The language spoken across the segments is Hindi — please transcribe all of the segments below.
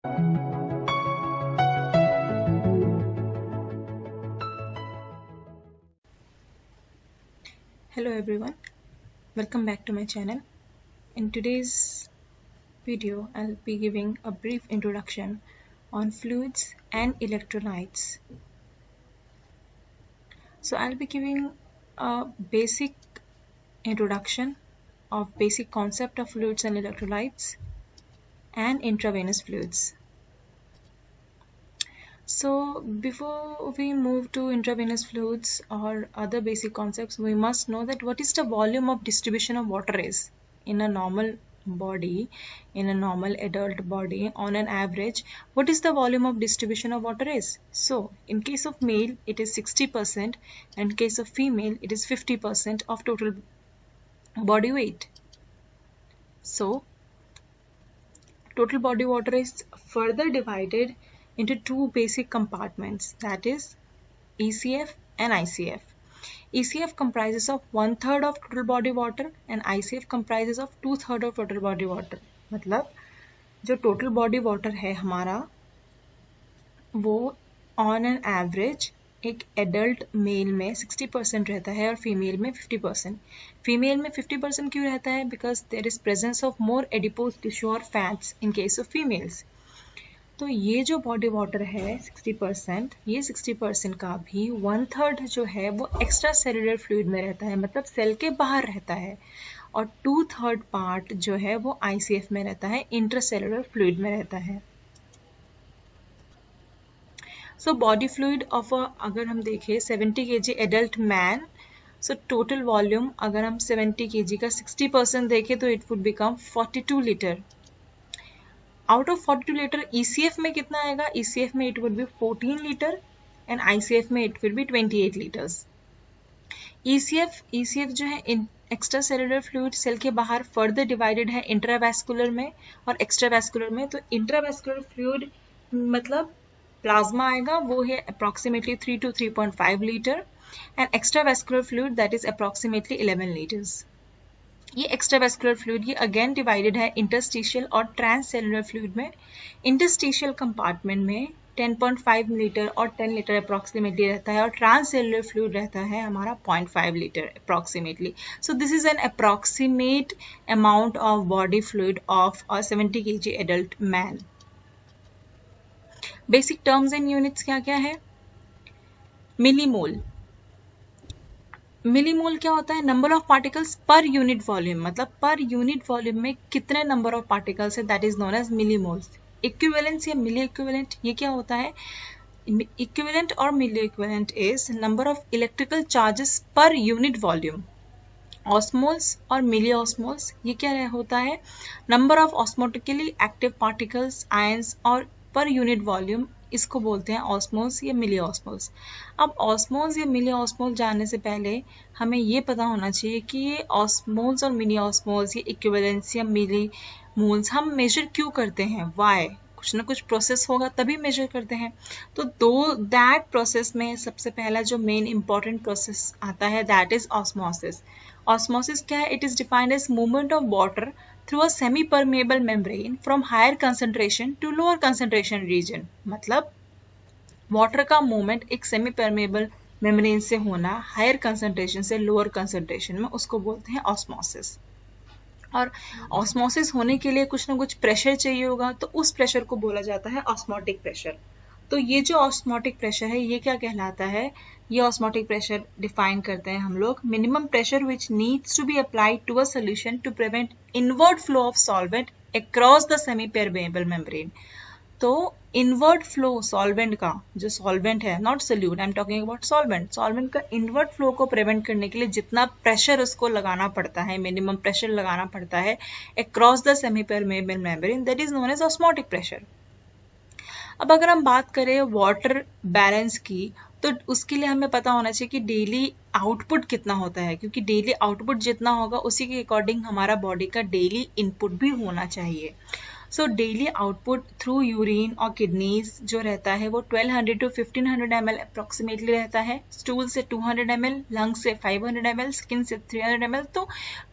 Hello everyone, welcome back to my channel. In today's video, I'll be giving a brief introduction on fluids and electrolytes. So I'll be giving a basic introduction of basic concept of fluids and electrolytes and intravenous fluids. So before we move to intravenous fluids or other basic concepts, we must know that what is the volume of distribution of water is in a normal body, in a normal adult body. On an average, what is the volume of distribution of water is? So in case of male it is 60%, and in case of female it is 50% of total body weight. So total body water is further divided into two basic compartments, that is ECF and ICF. ECF comprises of 1/3 of total body water and ICF comprises of 2/3 of total body water. मतलब जो total body water है हमारा वो on an average एक adult male में 60% रहता है और female में 50%. Female में 50% क्यों रहता है? Because there is presence of more adipose tissue or fats in case of females. तो ये जो बॉडी वाटर है 60%, ये 60% का भी 1/3 जो है वो एक्स्ट्रा सेलुलर फ्लूइड में रहता है, मतलब सेल के बाहर रहता है, और 2/3 पार्ट जो है वो ICF में रहता है, इंट्रासेलुलर फ्लूइड में रहता है. सो बॉडी फ्लूइड ऑफ अगर हम देखें 70 kg adult man, so total volume अगर हम 70 kg का 60% देखें तो it would become 42 litre. Out of 42 litre ECF में कितना आएगा? ECF में it would be 14 litre and ICF में it will be 28 litres. ECF जो है एक्स्ट्रा सेलुलर फ्लूइड सेल के बाहर फर्दर डिवाइडेड है इंट्रावैस्कुलर में और एक्स्ट्रावैस्कुलर में. तो इंट्रावैस्कुलर फ्लूइड मतलब प्लाज्मा आएगा, वो है approximately 3 to 3.5 litre and extravascular fluid that is approximately 11 litres. ये एक्स्ट्रावैस्कुलर फ्लूइड ये अगेन डिवाइडेड है इंटरस्टिशियल और ट्रांससेलुलर फ्लूइड में. इंटरस्टिशियल कंपार्टमेंट में 10.5 लीटर और 10 लीटर अप्रॉक्सीमेटली रहता है और ट्रांससेलुलर फ्लूइड रहता है हमारा 0.5 litre approximately. So this is an approximate amount of body fluid of a 70 kg adult man. Basic terms and units क्या क्या है? मिलीमोल. मिलीमोल क्या होता है? Number of particles per unit volume, मतलब पर यूनिट वॉल्यूम में कितने नंबर ऑफ पार्टिकल्स है, that is known as millimoles. Equivalence या मिली इक्विवेलेंट ये क्या होता है? इक्विवेलेंट और milli equivalent is number of electrical charges पर यूनिट वॉल्यूम. ऑस्मोल्स और मिली ऑस्मोल्स ये क्या होता है? Number of osmotically active particles ions और पर यूनिट वॉल्यूम, इसको बोलते हैं ऑस्मोल्स या मिली ऑस्मोल्स. अब ऑस्मोल्स या मिली ऑस्मोल्स जानने से पहले हमें ये पता होना चाहिए कि ये ऑस्मोल्स और मिली ऑस्मोल्स ये इक्विवेलेंस या मिली मोल्स हम मेजर क्यों करते हैं? वाई? कुछ ना कुछ प्रोसेस होगा तभी मेजर करते हैं. तो दैट प्रोसेस में सबसे पहला जो मेन इंपॉर्टेंट प्रोसेस आता है दैट इज ऑस्मोसिस. ऑस्मोसिस क्या है? It is defined as movement of water through a semi-permeable membrane from higher concentration to lower concentration region. मतलब वाटर का मूवमेंट एक सेमी परमेबल मेम्ब्रेन से होना हायर कंसंट्रेशन से लोअर कंसंट्रेशन में, उसको बोलते हैं ऑस्मोसिस. और ऑस्मोसिस होने के लिए कुछ ना कुछ प्रेशर चाहिए होगा, तो उस प्रेशर को बोला जाता है ऑस्मोटिक प्रेशर. तो ये जो ऑस्मोटिक प्रेशर है ये क्या कहलाता है? ये ऑस्मोटिक प्रेशर डिफाइन करते हैं हम लोग minimum pressure which needs to be applied to a solution to prevent inward flow of solvent across the semi permeable membrane. तो इनवर्ड फ्लो सॉल्वेंट का, जो सॉल्वेंट है, not solute, I am talking about solvent, solvent का इनवर्ड फ्लो को प्रिवेंट करने के लिए जितना प्रेशर उसको लगाना पड़ता है, मिनिमम प्रेशर लगाना पड़ता है across the semi permeable membrane, that is known as osmotic pressure. अब अगर हम बात करें वाटर बैलेंस की, तो उसके लिए हमें पता होना चाहिए कि डेली आउटपुट कितना होता है, क्योंकि डेली आउटपुट जितना होगा उसी के अकॉर्डिंग हमारा बॉडी का डेली इनपुट भी होना चाहिए. So daily output through urine और किडनीज जो रहता है वो 1200 to 1500 ml अप्रोक्सीमेटली रहता है. स्टूल से 200 ml, लंग से 500 ml, स्किन से 300 ml, तो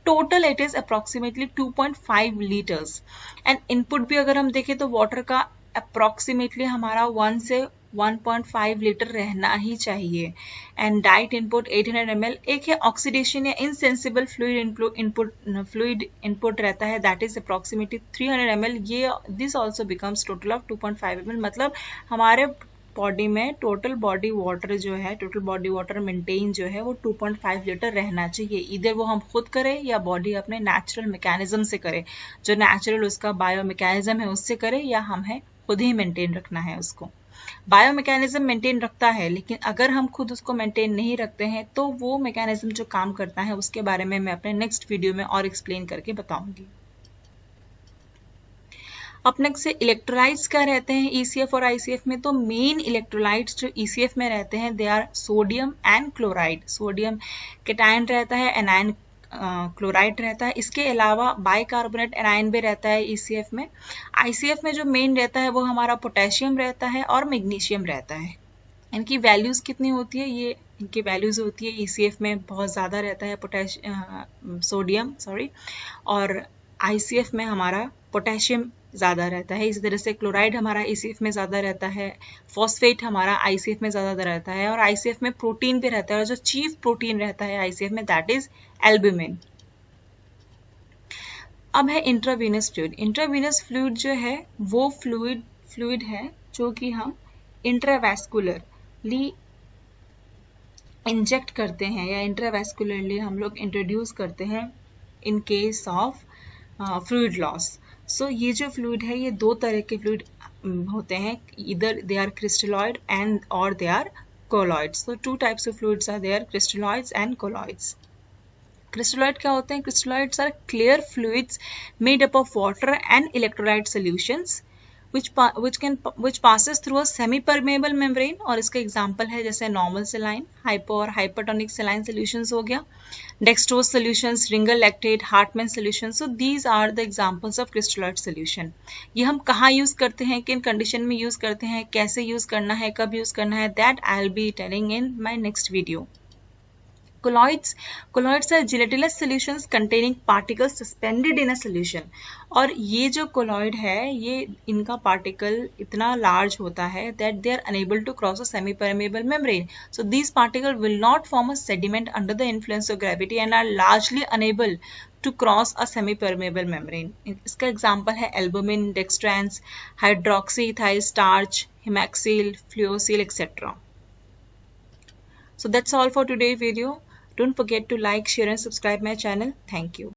total it is approximately 2.5 litres. And input भी अगर हम देखें तो वाटर का अप्रॉक्सीमेटली हमारा 1 से 1.5 लीटर रहना ही चाहिए। And diet input 800 ml। एक है ऑक्सीडेशन या इनसेंसिबल फ्लूइड इनपुट रहता है, दैट इज अप्रॉक्सीमेटली 300 ml। ये this also becomes total of 2.5 ml। मतलब हमारे बॉडी में टोटल बॉडी वाटर जो है, टोटल बॉडी वाटर मेंटेन जो है वो 2.5 लीटर रहना चाहिए। इधर वो हम खुद करें या बॉडी अपने नेचुरल मैकेनिज्म से करे, जो नेचुरल उसका बायो मैकेनिज्म है उससे करे, या हमें खुद ही मेंटेन रखना है उसको। बायो मैकेनिज्म मेंटेन रखता है, लेकिन अगर हम खुद उसको मेंटेन नहीं रखते हैं तो वो मैकेनिज्म जो काम करता है उसके बारे में मैं अपने नेक्स्ट वीडियो में और एक्सप्लेन करके बताऊंगी। अब नेक्स्ट से इलेक्ट्रोलाइट्स क्या रहते हैं ECF और ICF में। तो मेन इलेक्ट्रोलाइट्स जो ECF में रहते हैं they are sodium and chloride. Sodium cation रहता है, एनायन क्लोराइड रहता है। इसके अलावा बाइकार्बोनेट एनायन भी रहता है ECF में। ICF में जो मेन रहता है वो हमारा पोटेशियम रहता है और मैग्नीशियम रहता है। इनकी वैल्यूज कितनी होती है, ये इनकी वैल्यूज होती है ECF में बहुत ज़्यादा रहता है सोडियम और ICF में हमारा पोटेशियम ज़्यादा रहता है। इसी तरह से क्लोराइड हमारा ECF में ज़्यादा रहता है, फॉस्फेट हमारा ICF में ज़्यादा रहता है, और ICF में प्रोटीन भी रहता है, और जो चीफ प्रोटीन रहता है ICF में दैट इज एल्ब्यूमिन। अब है इंट्रावीनस फ्लूइड। इंट्रावीनस फ्लूइड जो है वो फ्लूइड है जो कि हम इंट्रावैस्कुलरली इंजेक्ट करते हैं या इंट्रावैस्कुलरली हम लोग इंट्रोड्यूस करते हैं in case of fluid loss. So ये जो फ्लूइड है ये दो तरह के फ्लूइड होते हैं, इधर दे आर क्रिस्टलॉइड एंड और they are colloids. So 2 types of fluids are there, crystalloids and colloids. Crystalloid क्या होते हैं? Crystalloids are clear fluids made up of water and electrolyte solutions which passes through a semi-permeable membrane। और इसका एग्जांपल है जैसे नॉर्मल सेलाइन, हाइपो और हाइपरटोनिक सेलाइन सॉल्यूशंस हो गया, dextrose solutions, Ringer lactate, Hartmann solution. So these are the examples of crystalloid solution. ये हम कहाँ यूज करते हैं, किन कंडीशन में यूज करते हैं, कैसे यूज करना है, कब यूज करना है, that I will be telling in my next video. Colloids are gelatinous solutions containing particles suspended in a solution। और ये जो colloid है ये इनका particle इतना large होता है that they are unable to cross a semi-permeable membrane। So these particles will not form a sediment under the influence of gravity and are largely unable to cross a semi-permeable membrane। इसका example है albumin, dextrans, hydroxyethyl starch, hemaxyl, fluoxyl, etc. So that's all for today's video. Don't forget to like, share and subscribe my channel. Thank you.